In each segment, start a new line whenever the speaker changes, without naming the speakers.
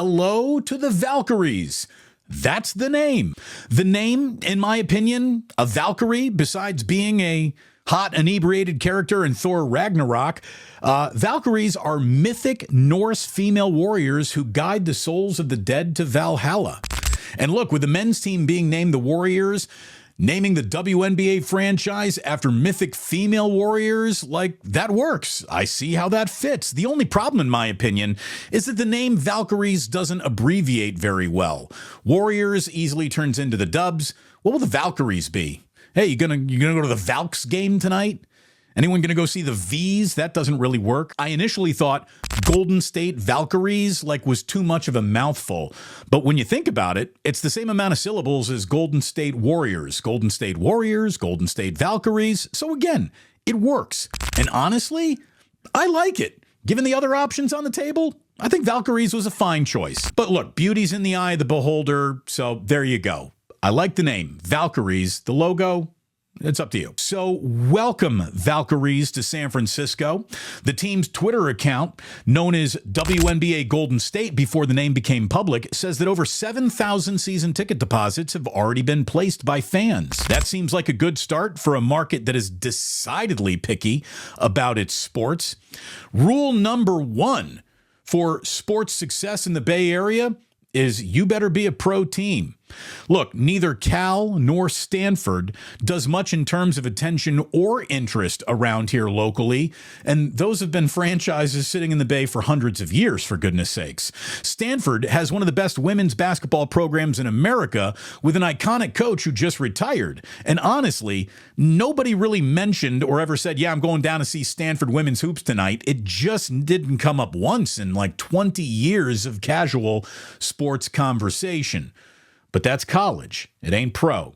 Hello to the Valkyries. That's the name. The name, in my opinion, a Valkyrie, besides being a hot, inebriated character in Thor Ragnarok, Valkyries are mythic Norse female warriors who guide the souls of the dead to Valhalla. And look, with the men's team being named the Warriors, naming the WNBA franchise after mythic female warriors, like, that works. I see how that fits. The only problem, in my opinion, is that the name Valkyries doesn't abbreviate very well. Warriors easily turns into the Dubs. What will the Valkyries be? Hey, you gonna go to the Valks game tonight? Anyone gonna go see the Vs? That doesn't really work. I initially thought Golden State Valkyries was too much of a mouthful. But when you think about it, it's the same amount of syllables as Golden State Warriors. Golden State Warriors, Golden State Valkyries. So again, it works. And honestly, I like it. Given the other options on the table, I think Valkyries was a fine choice. But look, beauty's in the eye of the beholder, so there you go. I like the name, Valkyries. The logo, it's up to you. So welcome, Valkyries, to San Francisco. The team's Twitter account, known as WNBA Golden State before the name became public, says that over 7,000 season ticket deposits have already been placed by fans. That seems like a good start for a market that is decidedly picky about its sports. Rule number one for sports success in the Bay Area is you better be a pro team. Look, neither Cal nor Stanford does much in terms of attention or interest around here locally, and those have been franchises sitting in the Bay for hundreds of years, for goodness sakes. Stanford has one of the best women's basketball programs in America with an iconic coach who just retired. And honestly, nobody really mentioned or ever said, yeah, I'm going down to see Stanford women's hoops tonight. It just didn't come up once in 20 years of casual sports conversation. But that's college. It ain't pro.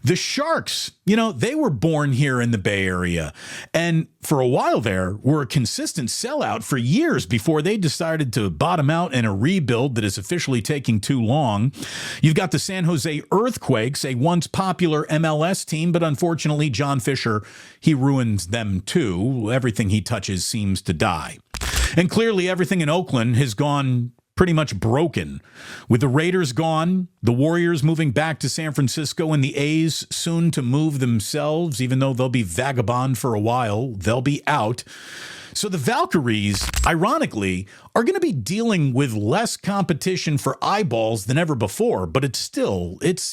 The Sharks, they were born here in the Bay Area, and for a while there were a consistent sellout for years before they decided to bottom out in a rebuild that is officially taking too long. You've got the San Jose Earthquakes, a once popular MLS team, but unfortunately John Fisher, he ruins them too. Everything he touches seems to die. And clearly everything in Oakland has gone pretty much broken. With the Raiders gone, the Warriors moving back to San Francisco, and the A's soon to move themselves, even though they'll be vagabond for a while, they'll be out. So the Valkyries, ironically, are going to be dealing with less competition for eyeballs than ever before, but it's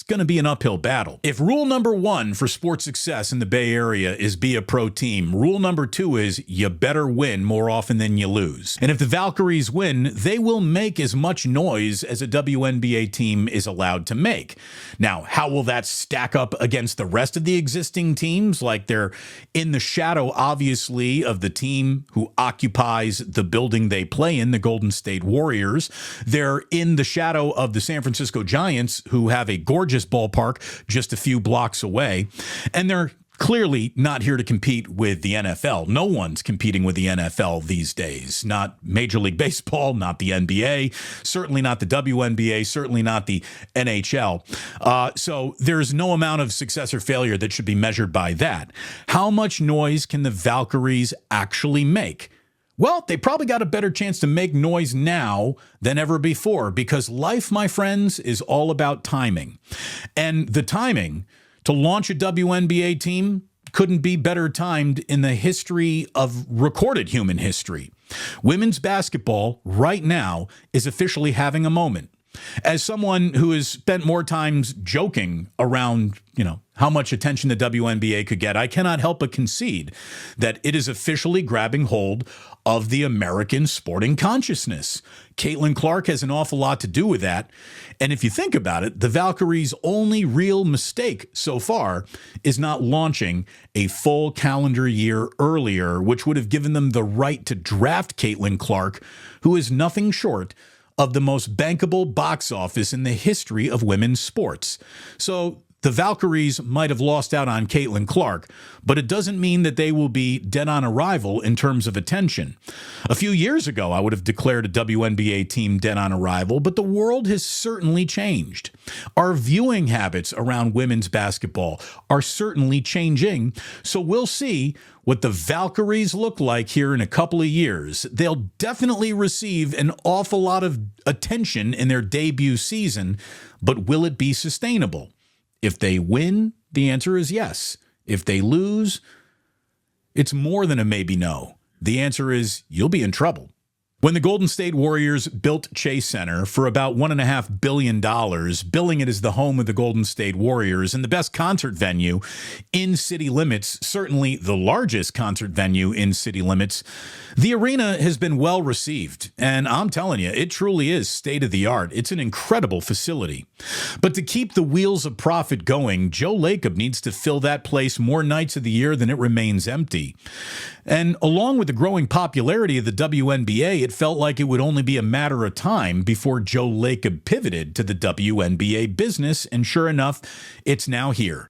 going to be an uphill battle. If rule number one for sports success in the Bay Area is be a pro team, rule number two is you better win more often than you lose. And if the Valkyries win, they will make as much noise as a WNBA team is allowed to make. Now, how will that stack up against the rest of the existing teams? They're in the shadow, obviously, of the team who occupies the building they play in, the Golden State Warriors. They're in the shadow of the San Francisco Giants, who have a gorgeous ballpark just a few blocks away. And they're clearly not here to compete with the NFL. No one's competing with the NFL these days. Not Major League Baseball, not the NBA, certainly not the WNBA, certainly not the NHL. So there's no amount of success or failure that should be measured by that. How much noise can the Valkyries actually make? Well, they probably got a better chance to make noise now than ever before, because life, my friends, is all about timing. And the timing to launch a WNBA team couldn't be better timed in the history of recorded human history. Women's basketball right now is officially having a moment. As someone who has spent more times joking around, how much attention the WNBA could get, I cannot help but concede that it is officially grabbing hold of the American sporting consciousness. Caitlin Clark has an awful lot to do with that. And if you think about it, the Valkyries' only real mistake so far is not launching a full calendar year earlier, which would have given them the right to draft Caitlin Clark, who is nothing short of the most bankable box office in the history of women's sports. So the Valkyries might have lost out on Caitlin Clark, but it doesn't mean that they will be dead on arrival in terms of attention. A few years ago, I would have declared a WNBA team dead on arrival, but the world has certainly changed. Our viewing habits around women's basketball are certainly changing, so we'll see what the Valkyries look like here in a couple of years. They'll definitely receive an awful lot of attention in their debut season, but will it be sustainable? If they win, the answer is yes. If they lose, it's more than a maybe no. The answer is you'll be in trouble. When the Golden State Warriors built Chase Center for about $1.5 billion, billing it as the home of the Golden State Warriors and the best concert venue in city limits, certainly the largest concert venue in city limits, the arena has been well received. And I'm telling you, it truly is state of the art. It's an incredible facility. But to keep the wheels of profit going, Joe Lacob needs to fill that place more nights of the year than it remains empty. And along with the growing popularity of the WNBA, it felt like it would only be a matter of time before Joe Lacob pivoted to the WNBA business, and sure enough, it's now here.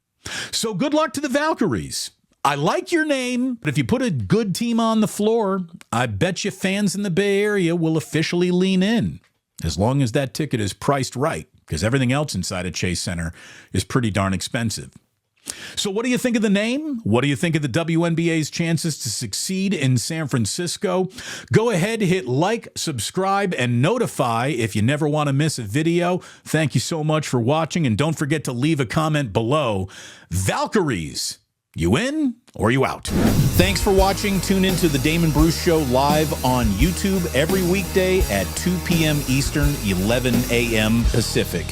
So good luck to the Valkyries. I like your name, but if you put a good team on the floor, I bet you fans in the Bay Area will officially lean in, as long as that ticket is priced right, because everything else inside of Chase Center is pretty darn expensive. So what do you think of the name? What do you think of the WNBA's chances to succeed in San Francisco? Go ahead, hit like, subscribe, and notify if you never want to miss a video. Thank you so much for watching, and don't forget to leave a comment below. Valkyries, you in or you out? Thanks for watching. Tune into the Damon Bruce Show live on YouTube every weekday at 2 p.m. Eastern, 11 a.m. Pacific.